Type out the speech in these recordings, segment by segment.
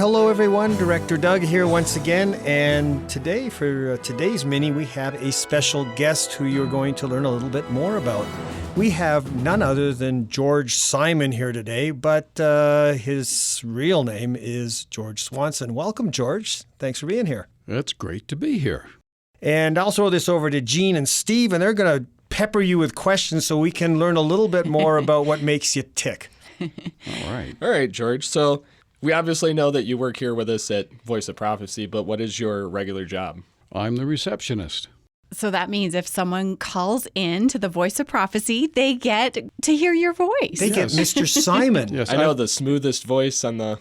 hello everyone. Director Doug here once again. And today, for today's mini, we have a special guest who you're going to learn a little bit more about. We have none other than George Simon here today, but his real name is George Swanson. Welcome, George. Thanks for being here. It's great to be here. And I'll throw this over to Jean and Steve, and they're going to pepper you with questions so we can learn a little bit more about what makes you tick. All right, George. So we obviously know that you work here with us at Voice of Prophecy, but what is your regular job? I'm the receptionist. So that means if someone calls in to the Voice of Prophecy, they get to hear your voice. They get Mr. Simon. Yes, I know the smoothest voice on the,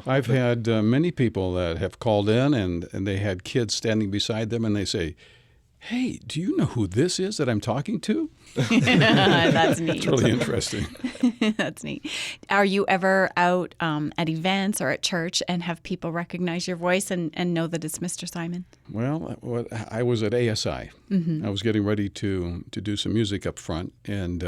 I've had many people that have called in and they had kids standing beside them and they say, "Hey, do you know who this is that I'm talking to?" That's neat. It's really interesting. That's neat. Are you ever out at events or at church and have people recognize your voice and know that it's Mr. Simon? Well, I was at ASI. Mm-hmm. I was getting ready to do some music up front, and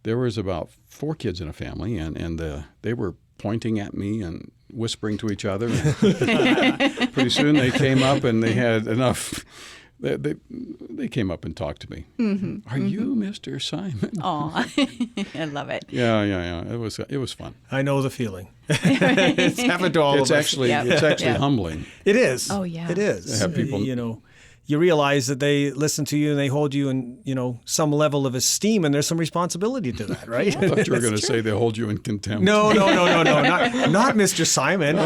there was about 4 kids in a family, and they were pointing at me and whispering to each other. And pretty soon they came up and they had enough. They came up and talked to me. Mm-hmm. Are you Mr. Simon? Aw, I love it. Yeah. It was fun. I know the feeling. It's happened to all of us. It's actually humbling. It is. Oh, yeah. It is. To have people, you realize that they listen to you and they hold you in, some level of esteem, and there's some responsibility to that, right? I thought you were going to say they hold you in contempt. No, not Mr. Simon.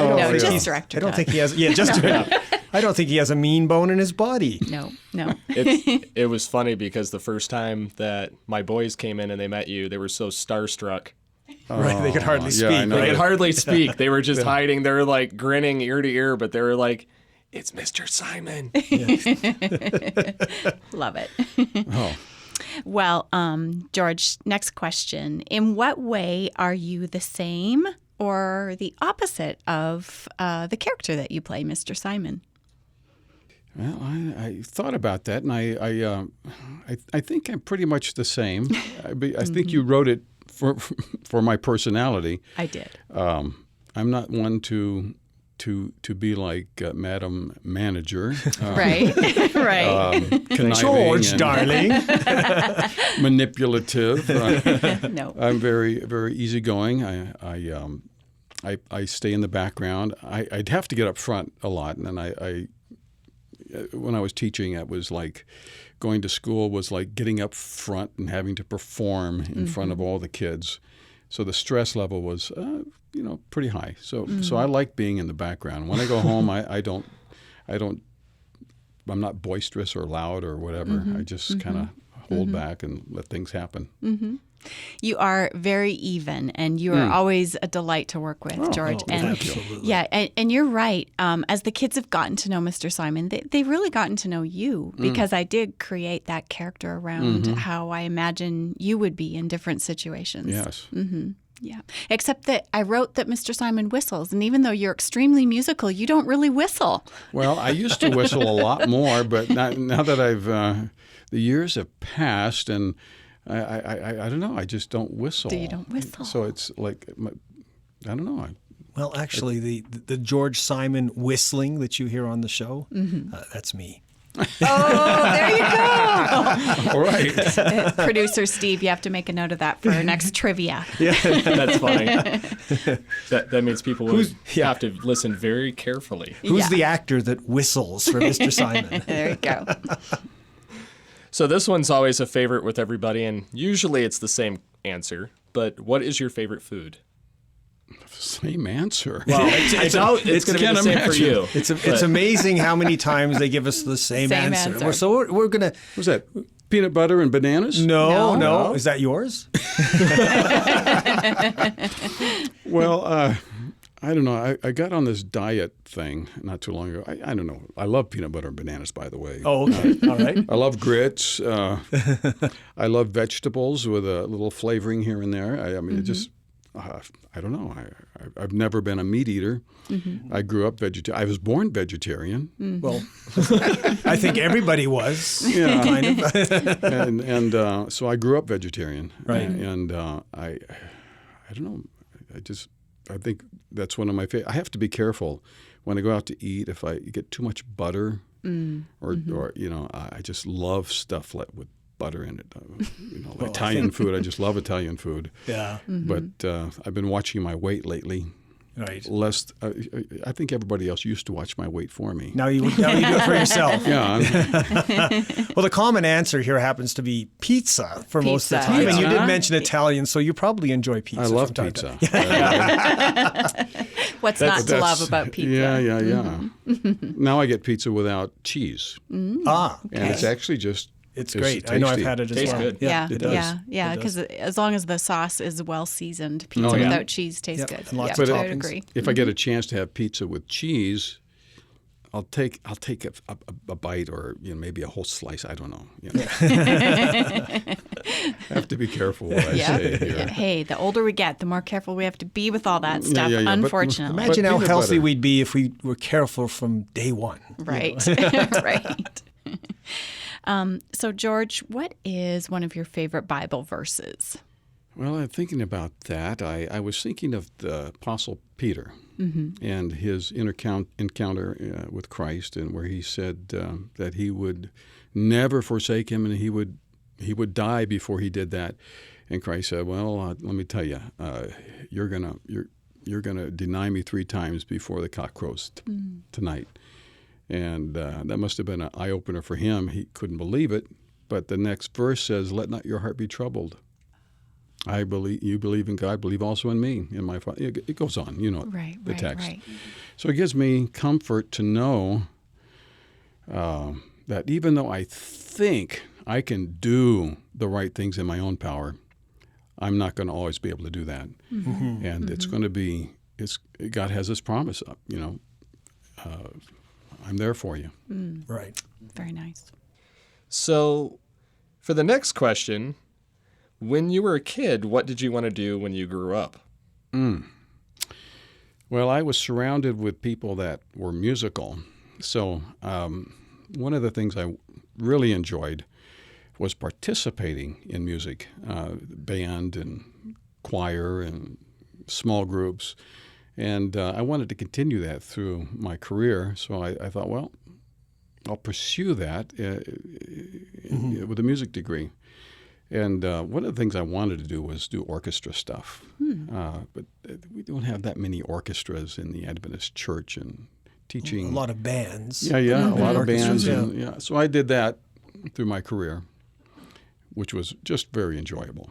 Just Director. I don't think he has. Yeah, just. I don't think he has a mean bone in his body. No. It was funny because the first time that my boys came in and they met you, they were so starstruck. Right, they could hardly speak. I know. They could hardly speak. They were just hiding. They were like grinning ear to ear, but they were like, "It's Mr. Simon." Love it. Oh. Well, George, next question. In what way are you the same or the opposite of the character that you play, Mr. Simon? Well, I thought about that, and I think I'm pretty much the same. I think you wrote it for my personality. I did. I'm not one to be like Madam Manager. Right. Conniving George, and darling. manipulative. No. I'm very, very easygoing. I stay in the background. I'd have to get up front a lot, and I when I was teaching, it was like going to school was like getting up front and having to perform in front of all the kids. So the stress level was, pretty high. So I like being in the background. When I go home, I'm not boisterous or loud or whatever. I just kind of hold back and let things happen. Mm-hmm. You are very even, and you are always a delight to work with, George. Absolutely. Yeah, and you're right. As the kids have gotten to know Mr. Simon, they've really gotten to know you because I did create that character around how I imagine you would be in different situations. Yes. Mm-hmm. Yeah, except that I wrote that Mr. Simon whistles, and even though you're extremely musical, you don't really whistle. Well, I used to whistle a lot more, but now that the years have passed, and I don't know, I just don't whistle. You don't whistle? So it's like, I don't know. Well, actually, the George Simon whistling that you hear on the show, that's me. Oh, there you go. All right. Producer Steve, you have to make a note of that for our next trivia. Yeah, that's funny. That means people will have to listen very carefully. Who's the actor that whistles for Mr. Simon? There you go. So this one's always a favorite with everybody, and usually it's the same answer. But what is your favorite food? Same answer. Well, it's going to be the same for you. It's amazing how many times they give us the same answer. So we're going to... Was that peanut butter and bananas? No. Is that yours? Well, I don't know. I got on this diet thing not too long ago. I don't know. I love peanut butter and bananas, by the way. Oh, okay. All right. I love grits. I love vegetables with a little flavoring here and there. I mean, it just... I don't know. I've never been a meat eater. I grew up vegetarian. I was born vegetarian. Well, I think everybody was. Yeah, kind of. and so I grew up vegetarian. Right. And I don't know. I think that's one of my favorite. I have to be careful when I go out to eat. If I get too much butter, or you know, I just love stuff with butter in it. You know, like Italian food. I just love Italian food. Yeah. But I've been watching my weight lately. Right. Lest I think everybody else used to watch my weight for me. Now you do it for yourself. Yeah. Well, the common answer here happens to be pizza for most of the time. And you did mention Italian, so you probably enjoy pizza. I love from time to pizza. What's not to love about pizza? Yeah. Now I get pizza without cheese. Ah, And it's actually just it's great. I know I've had it as Tastes well. good. Yeah, it does. yeah. It Because does. as long as the sauce is well seasoned, pizza without cheese tastes Yep, good. and lots Yeah, of I would toppings. agree. If I get a chance to have pizza with cheese, I'll take a bite, or maybe a whole slice. I don't know. I have to be careful what I say here. Yeah. Hey, the older we get, the more careful we have to be with all that stuff. yeah, but Unfortunately, Imagine how peanut healthy butter. we'd be if we were careful from day one. right, right. So, George, what is one of your favorite Bible verses? Well, I'm thinking about that. I was thinking of the Apostle Peter and his encounter with Christ, and where he said that he would never forsake him, and he would die before he did that. And Christ said, "Well, let me tell you, you're gonna deny me 3 times before the cock crows tonight." And that must have been an eye-opener for him. He couldn't believe it. But the next verse says, "Let not your heart be troubled. You believe in God, believe also in me, in my Father." It goes on, the text. Right. So it gives me comfort to know that even though I think I can do the right things in my own power, I'm not going to always be able to do that. And it's going to be, God has this promise, I'm there for you. Right. Very nice. So, for the next question, when you were a kid, what did you want to do when you grew up? Well, I was surrounded with people that were musical. So one of the things I really enjoyed was participating in music, band and choir and small groups. And I wanted to continue that through my career. So I thought, well, I'll pursue that with a music degree. And one of the things I wanted to do was do orchestra stuff. But we don't have that many orchestras in the Adventist church, and teaching. A lot of bands. Yeah, a lot of Orchestras, bands. yeah. And, so I did that through my career, which was just very enjoyable.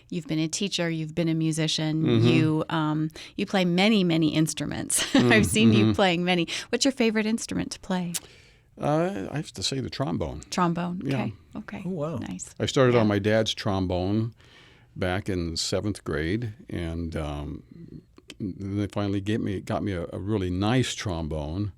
You've been a teacher. You've been a musician. You play many, many instruments. I've seen you playing many. What's your favorite instrument to play? I have to say the trombone. Trombone. Yeah. Okay. Oh, wow. Nice. I started on my dad's trombone back in 7th grade, and they finally got me a really nice trombone.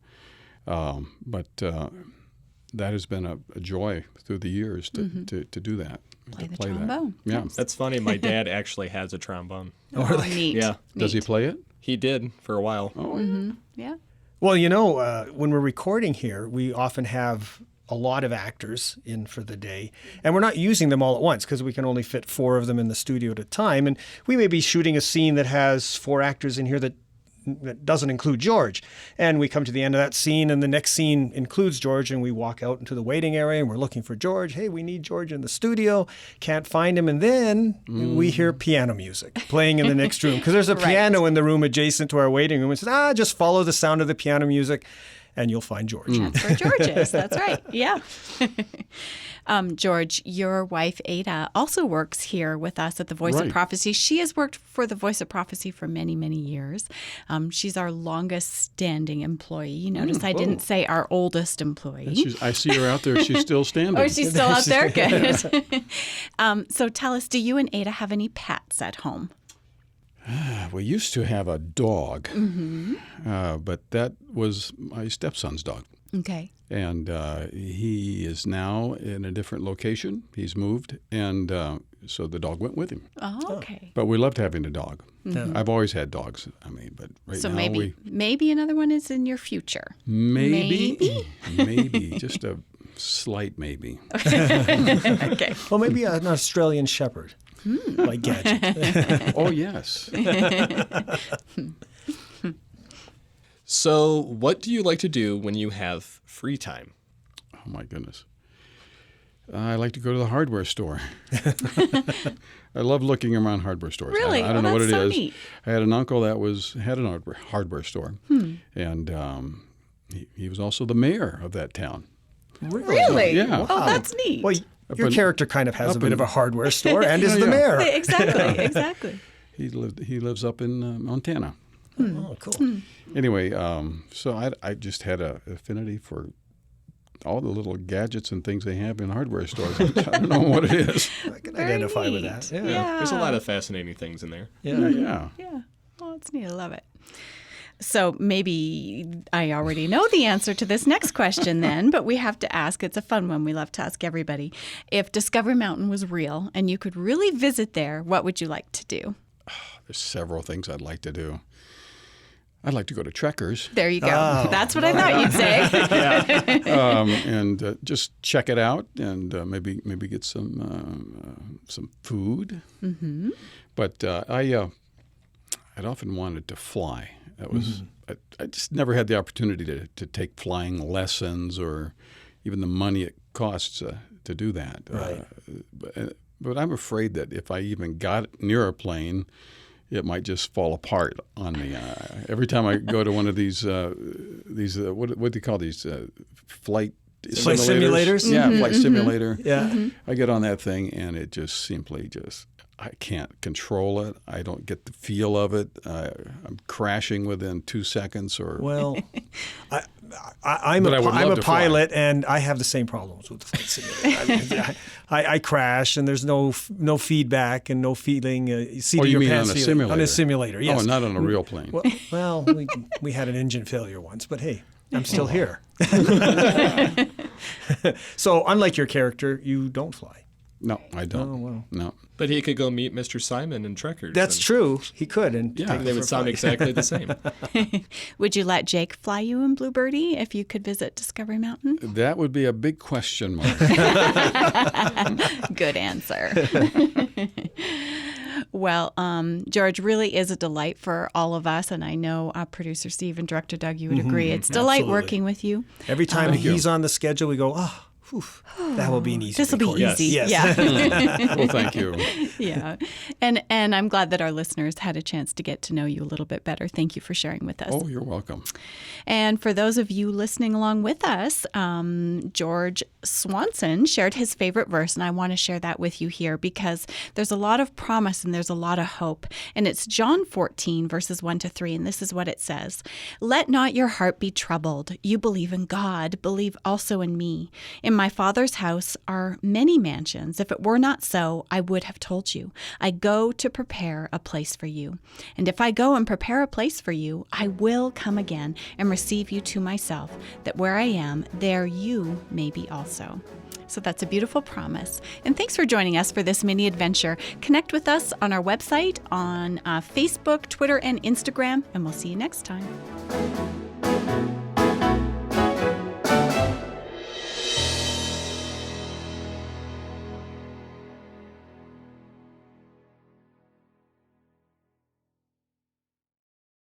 But that has been a joy through the years to do that. Play to the play trombone. That. Yeah. That's funny. My dad actually has a trombone. Oh, neat. Yeah. Does he play it? He did for a while. Oh, Yeah. Well, when we're recording here, we often have a lot of actors in for the day, and we're not using them all at once because we can only fit 4 of them in the studio at a time. And we may be shooting a scene that has 4 actors in here that doesn't include George. And we come to the end of that scene, and the next scene includes George, and we walk out into the waiting area, and we're looking for George. Hey, we need George in the studio. Can't find him. And then we hear piano music playing in the next room because there's a piano in the room adjacent to our waiting room. And says, just follow the sound of the piano music, and you'll find George. That's where George is. That's right. Yeah. George, your wife, Ada, also works here with us at the Voice of Prophecy. She has worked for the Voice of Prophecy for many, many years. She's our longest standing employee. You notice I didn't say our oldest employee. I see her out there. She's still standing. Oh, she's still out there? Good. So tell us, do you and Ada have any pets at home? We used to have a dog, but that was my stepson's dog. Okay. And he is now in a different location. He's moved, and so the dog went with him. Oh, okay. But we loved having a dog. I've always had dogs. But right So now maybe another one is in your future. maybe, just a slight maybe. Okay. Well, maybe an Australian Shepherd. like gadget. Oh, yes. So, what do you like to do when you have free time? Oh, my goodness. I like to go to the hardware store. I love looking around hardware stores. Really? I don't know what it that's so is. neat. I had an uncle that had an hardware store, and he was also the mayor of that town. Really? Yeah. Oh, that's neat. Well, your But- character kind of has a up bit in- of a hardware store and is the Yeah. mayor. Exactly. He lives up in Montana. Oh, cool. Anyway, so I just had an affinity for all the little gadgets and things they have in hardware stores. I don't know what it is. I can identify with that. Yeah. There's a lot of fascinating things in there. Yeah. Yeah. Oh, it's neat. I love it. So maybe I already know the answer to this next question then, but we have to ask. It's a fun one. We love to ask everybody. If Discovery Mountain was real and you could really visit there, what would you like to do? There's several things I'd like to do. I'd like to go to Trekkers There you go. That's what I thought you'd say. and just check it out and maybe get some food. Mm-hmm. But I'd often wanted to fly. That was I just never had the opportunity to take flying lessons or even the money it costs to do that. Right. But I'm afraid that if I even got near a plane, it might just fall apart on me. Every time I go to one of these what do you call these flight simulators? Yeah, flight simulator. Yeah. I get on that thing and it just simply I can't control it. I don't get the feel of it. I'm crashing within 2 seconds or. Well, I'm But I would love a to fly. pilot, and I have the same problems with the flight simulator. I crash, and there's no feedback and no feeling. Seat of you your mean pants on a feeling. simulator? On a simulator, yes. Oh, not on a real plane. Well, we had an engine failure once, but hey, I'm still here. So, unlike your character, you don't fly. No, I don't. Oh, wow. No. But he could go meet Mr. Simon and Trekkers. That's and true. He could, and Yeah. take it They for would a sound flight. exactly the same. Would you let Jake fly you in Bluebirdie if you could visit Discovery Mountain? That would be a big question mark. Good answer. Well, George, really is a delight for all of us, and I know producer Steve and director Doug, you would agree. It's delight Absolutely. working with you. Every time he's on the schedule, we go, whew, that will be an easy This will be record." easy. Yes. Yeah. Well, thank you. Yeah. And I'm glad that our listeners had a chance to get to know you a little bit better. Thank you for sharing with us. Oh, you're welcome. And for those of you listening along with us, George Swanson shared his favorite verse, and I want to share that with you here because there's a lot of promise and there's a lot of hope. And it's John 14, verses 1-3, and this is what it says. Let not your heart be troubled. You believe in God, believe also in me. In my Father's house are many mansions. If it were not so, I would have told you. I go to prepare a place for you. And if I go and prepare a place for you, I will come again and receive you to myself, that where I am, there you may be also. So that's a beautiful promise. And thanks for joining us for this mini adventure. Connect with us on our website, on Facebook, Twitter, and Instagram, and we'll see you next time.